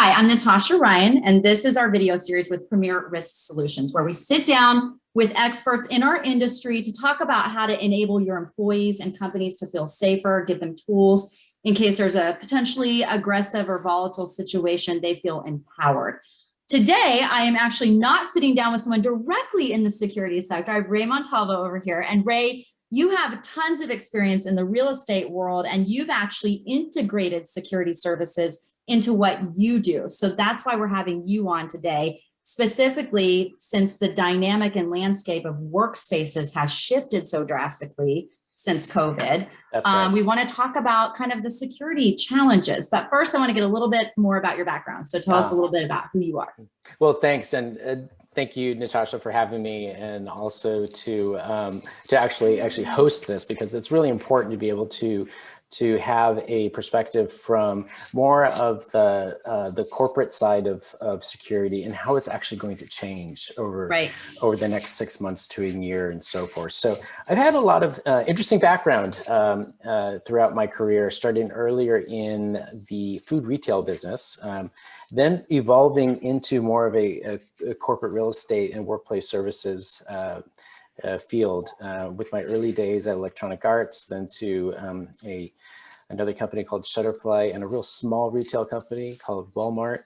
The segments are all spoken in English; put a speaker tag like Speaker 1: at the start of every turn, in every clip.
Speaker 1: Hi, I'm Natasha Ryan, and this is our video series with Premier Risk Solutions, where we sit down with experts in our industry to talk about how to enable your employees and companies to feel safer, give them tools in case there's a potentially aggressive or volatile situation, they feel empowered. Today, I am actually not sitting down with someone directly in the security sector. I have Ray Montalvo over here. And Ray, you have tons of experience in the real estate world, and you've actually integrated security services into what you do. So that's why we're having you on today, specifically since the dynamic and landscape of workspaces has shifted so drastically since COVID.
Speaker 2: That's right.
Speaker 1: We want to talk about kind of the security challenges, but first I want to get a little bit more about your background. So tell us a little bit about who you are.
Speaker 2: Well, thanks. And thank you, Natasha, for having me, and also to actually host this, because it's really important to be able to have a perspective from more of the corporate side of security and how it's actually going to change over the next 6 months to a year and so forth. So I've had a lot of interesting background throughout my career, starting earlier in the food retail business, then evolving into more of a corporate real estate and workplace services field, with my early days at Electronic Arts, then to another company called Shutterfly, and a real small retail company called Walmart,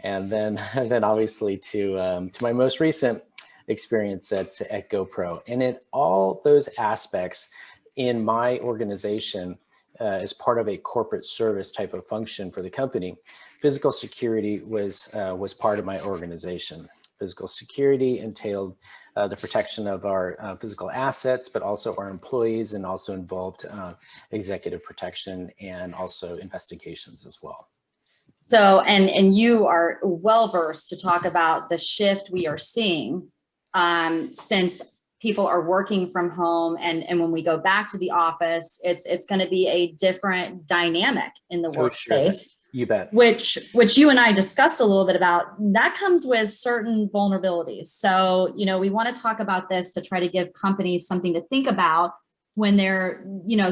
Speaker 2: and then obviously to my most recent experience at GoPro. And in all those aspects in my organization, as part of a corporate service type of function for the company, physical security was part of my organization. Physical security entailed the protection of our physical assets, but also our employees, and also involved executive protection and also investigations as well.
Speaker 1: So, and you are well-versed to talk about the shift we are seeing since people are working from home, and when we go back to the office, it's going to be a different dynamic in the workspace.
Speaker 2: Sure. You bet.
Speaker 1: Which you and I discussed a little bit about. That comes with certain vulnerabilities. So, we want to talk about this to try to give companies something to think about when they're,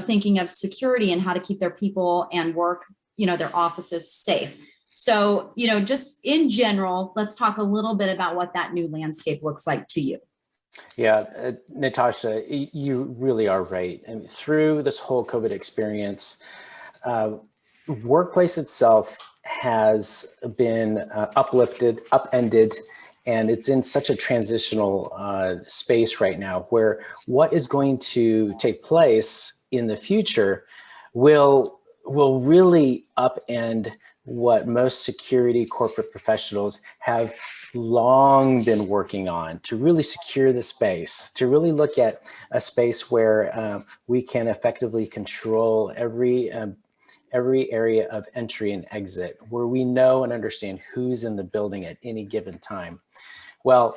Speaker 1: thinking of security and how to keep their people and work, their offices safe. So, just in general, let's talk a little bit about what that new landscape looks like to you.
Speaker 2: Yeah, Natasha, you really are right. And through this whole COVID experience, workplace itself has been uplifted, upended, and it's in such a transitional space right now, where what is going to take place in the future will really upend what most security corporate professionals have long been working on, to really secure the space, to really look at a space where we can effectively control every area of entry and exit, where we know and understand who's in the building at any given time. Well,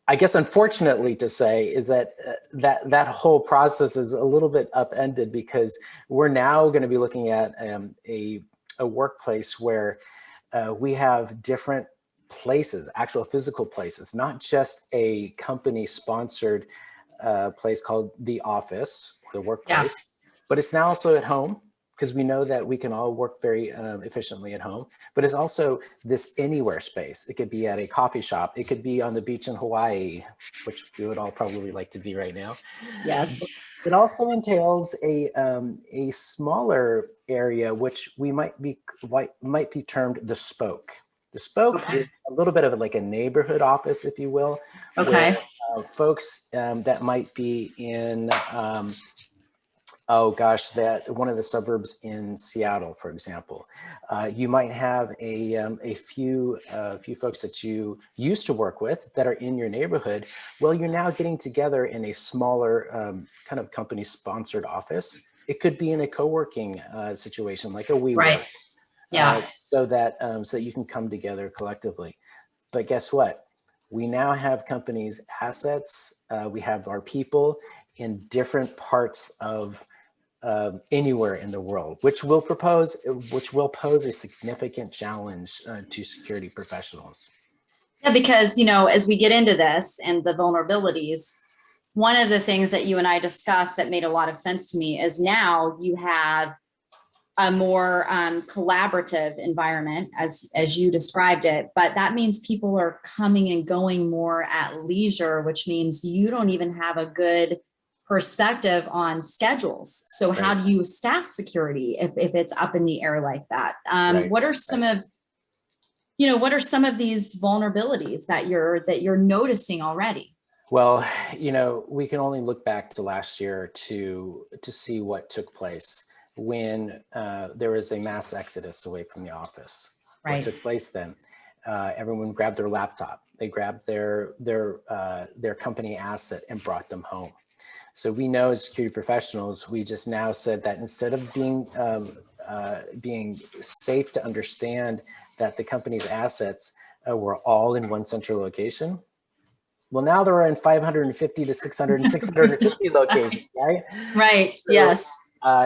Speaker 2: I guess unfortunately to say is that that whole process is a little bit upended, because we're now going to be looking at a workplace where we have different places, actual physical places, not just a company sponsored place called the office, the workplace, but it's now also at home, because we know that we can all work very efficiently at home. But it's also this anywhere space. It could be at a coffee shop. It could be on the beach in Hawaii, which we would all probably like to be right now.
Speaker 1: Yes.
Speaker 2: It also entails a smaller area, which we might be termed the spoke. The spoke is a little bit of like a neighborhood office, if you will.
Speaker 1: Okay.
Speaker 2: Where, folks that might be in that one of the suburbs in Seattle, for example, you might have a few folks that you used to work with that are in your neighborhood. Well, you're now getting together in a smaller kind of company-sponsored office. It could be in a co-working situation, like a WeWork,
Speaker 1: right? Yeah.
Speaker 2: So that you can come together collectively. But guess what? We now have companies' assets. We have our people in different parts of anywhere in the world, which will pose a significant challenge to security professionals.
Speaker 1: Yeah, because, as we get into this and the vulnerabilities, one of the things that you and I discussed that made a lot of sense to me is now you have a more collaborative environment, as you described it, but that means people are coming and going more at leisure, which means you don't even have a good perspective on schedules. So how do you staff security if it's up in the air like that? What are some of, what are some of these vulnerabilities that you're noticing already?
Speaker 2: Well, we can only look back to last year to see what took place when there was a mass exodus away from the office.
Speaker 1: Right.
Speaker 2: What took place then? Everyone grabbed their laptop. They grabbed their company asset and brought them home. So we know as security professionals, we just now said that instead of being safe to understand that the company's assets were all in one central location, well, now they're in 550 to 600 and 650 locations, right?
Speaker 1: Right,
Speaker 2: so,
Speaker 1: yes.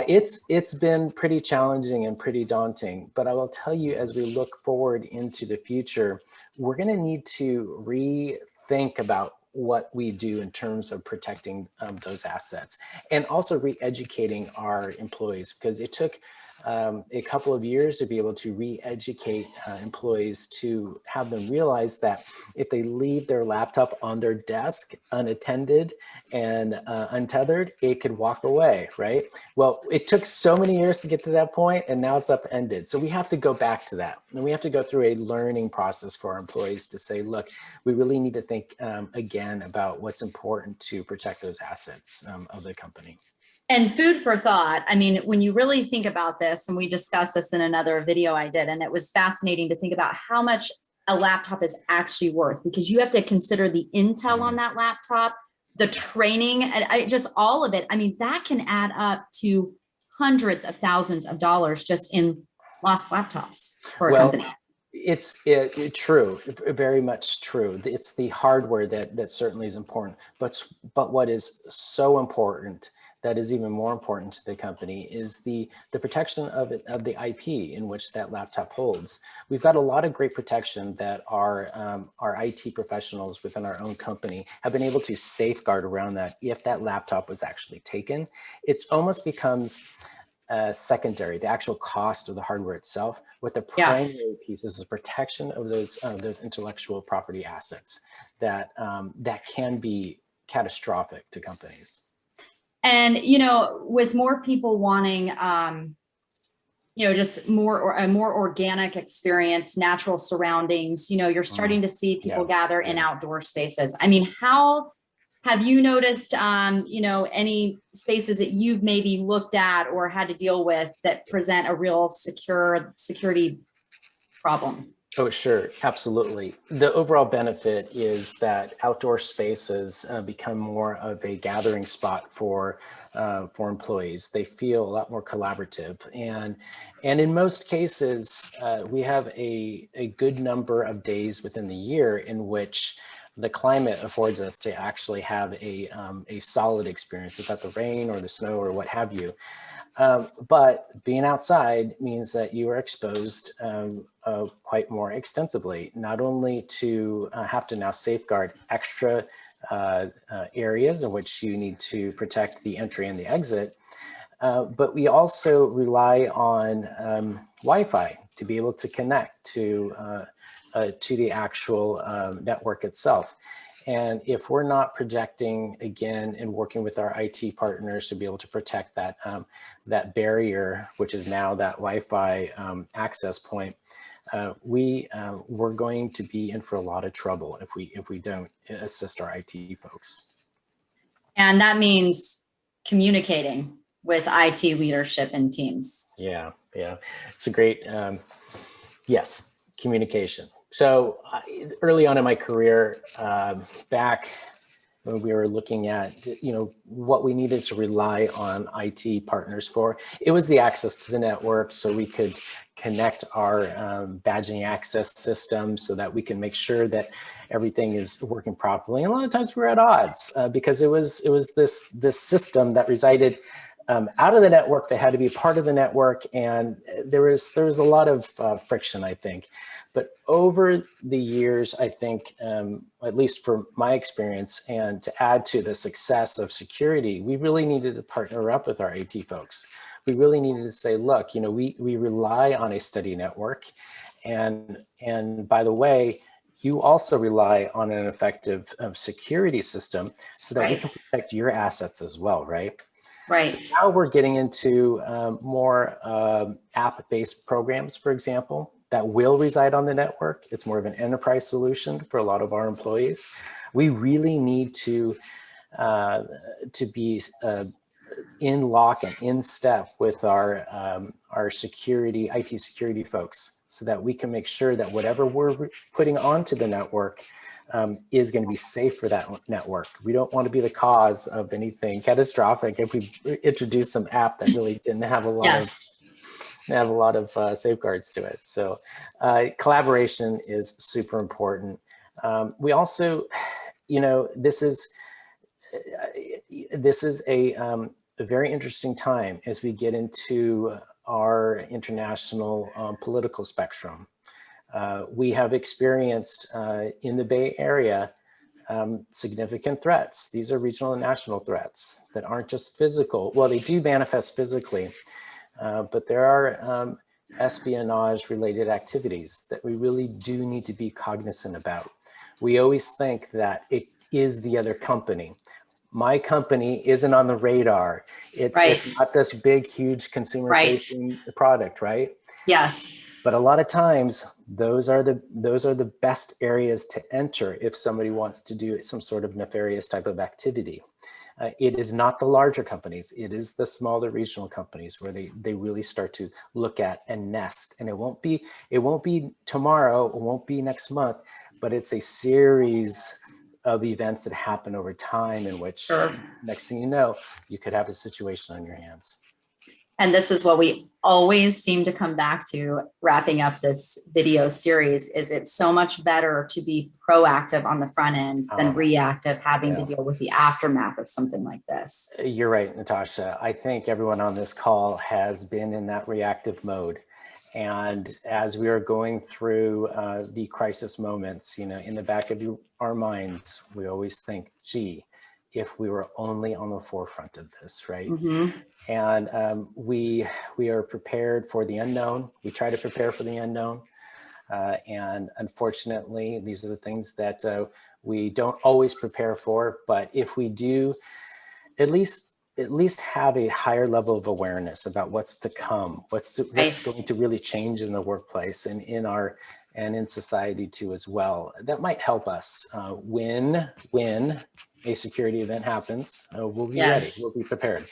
Speaker 2: It's been pretty challenging and pretty daunting, but I will tell you, as we look forward into the future, we're going to need to rethink about what we do in terms of protecting those assets, and also re-educating our employees, because it took a couple of years to be able to re-educate employees, to have them realize that if they leave their laptop on their desk unattended and untethered, it could walk away, right? Well, it took so many years to get to that point, and now it's upended. So we have to go back to that, and we have to go through a learning process for our employees to say, look, we really need to think again about what's important to protect those assets of the company.
Speaker 1: And food for thought. I mean, when you really think about this, and we discussed this in another video I did, and it was fascinating to think about how much a laptop is actually worth, because you have to consider the intel on that laptop, the training, and just all of it. I mean, that can add up to hundreds of thousands of dollars just in lost laptops for a company.
Speaker 2: It's true, very much true. It's the hardware that certainly is important, but what is so important, that is even more important to the company, is the protection of the IP in which that laptop holds. We've got a lot of great protection that our IT professionals within our own company have been able to safeguard around that. If that laptop was actually taken, it almost becomes secondary, the actual cost of the hardware itself. What the primary piece is the protection of those intellectual property assets that can be catastrophic to companies.
Speaker 1: And, with more people wanting, just a more organic experience, natural surroundings, you're starting to see people gather in outdoor spaces. I mean, how have you noticed, any spaces that you've maybe looked at or had to deal with that present a real security problem?
Speaker 2: Oh, sure. Absolutely. The overall benefit is that outdoor spaces become more of a gathering spot for employees. They feel a lot more collaborative. And in most cases, we have a good number of days within the year in which the climate affords us to actually have a solid experience without the rain or the snow or what have you. But being outside means that you are exposed quite more extensively, not only to have to now safeguard extra areas in which you need to protect the entry and the exit, but we also rely on Wi-Fi to be able to connect to the actual network itself. And if we're not projecting again and working with our IT partners to be able to protect that barrier, which is now that Wi-Fi access point, we're going to be in for a lot of trouble if we don't assist our IT folks.
Speaker 1: And that means communicating with IT leadership and teams.
Speaker 2: Yeah, it's a great yes, communication. So early on in my career, back when we were looking at, what we needed to rely on IT partners for, it was the access to the network, so we could connect our badging access system so that we can make sure that everything is working properly. And a lot of times we were at odds because it was this system that resided out of the network that had to be part of the network, and there was a lot of friction, I think. But over the years, I think, at least from my experience, and to add to the success of security, we really needed to partner up with our IT folks. we really needed to say, look, we rely on a steady network. And by the way, you also rely on an effective security system so that we can protect your assets as well, right?
Speaker 1: Right.
Speaker 2: So now we're getting into more app-based programs, for example, that will reside on the network. It's more of an enterprise solution for a lot of our employees. We really need to be in lock and in step with our security, IT security folks, so that we can make sure that whatever we're putting onto the network is going to be safe for that network. We don't want to be the cause of anything catastrophic if we introduce some app that really didn't have a lot of safeguards to it. So collaboration is super important. We also, this is a very interesting time as we get into our international political spectrum. We have experienced in the Bay Area significant threats. These are regional and national threats that aren't just physical. Well, they do manifest physically, but there are espionage related activities that we really do need to be cognizant about. We always think that it is the other company. My company isn't on the radar. It's not this big, huge consumer-facing product, right?
Speaker 1: Yes.
Speaker 2: But a lot of times, those are the best areas to enter if somebody wants to do some sort of nefarious type of activity. It is not the larger companies. It is the smaller regional companies where they really start to look at and nest. And it won't be tomorrow. It won't be next month. But it's a series of events that happen over time in which next thing you know, you could have a situation on your hands.
Speaker 1: And this is what we always seem to come back to wrapping up this video series, is it's so much better to be proactive on the front end than reactive, having to deal with the aftermath of something like this.
Speaker 2: You're right, Natasha. I think everyone on this call has been in that reactive mode. And as we are going through the crisis moments, in the back of our minds, we always think, gee, if we were only on the forefront of this, right? Mm-hmm. And we are prepared for the unknown. We try to prepare for the unknown. And unfortunately, these are the things that we don't always prepare for. But if we do, at least have a higher level of awareness about what's to come, what's going to really change in the workplace and in society too as well. That might help us when a security event happens. We'll be ready. We'll be prepared.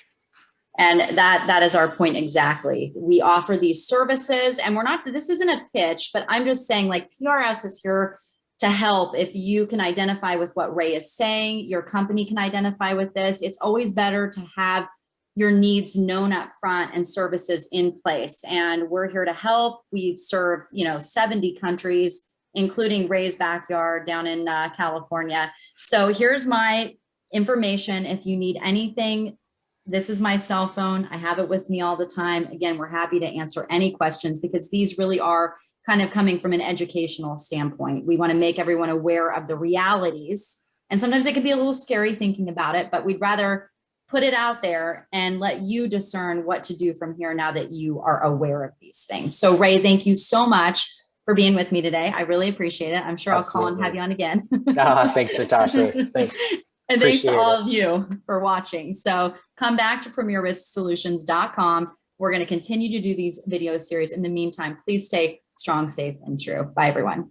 Speaker 1: And that is our point exactly. We offer these services, and this isn't a pitch, but I'm just saying, like, PRS is here to help. If you can identify with what Ray is saying, your company can identify with this. It's always better to have your needs known up front and services in place. And we're here to help. We serve, 70 countries, including Ray's backyard down in California. So here's my information. If you need anything, this is my cell phone. I have it with me all the time. Again, we're happy to answer any questions, because these really are kind of coming from an educational standpoint. We want to make everyone aware of the realities. And sometimes it can be a little scary thinking about it, but we'd rather put it out there and let you discern what to do from here now that you are aware of these things. So Ray, thank you so much for being with me today. I really appreciate it. I'm sure Absolutely. I'll call and have you on again.
Speaker 2: Thanks, Natasha. Thanks.
Speaker 1: And thanks to all of you for watching. So come back to premierrisksolutions.com. We're going to continue to do these video series. In the meantime, please stay strong, safe, and true. Bye, everyone.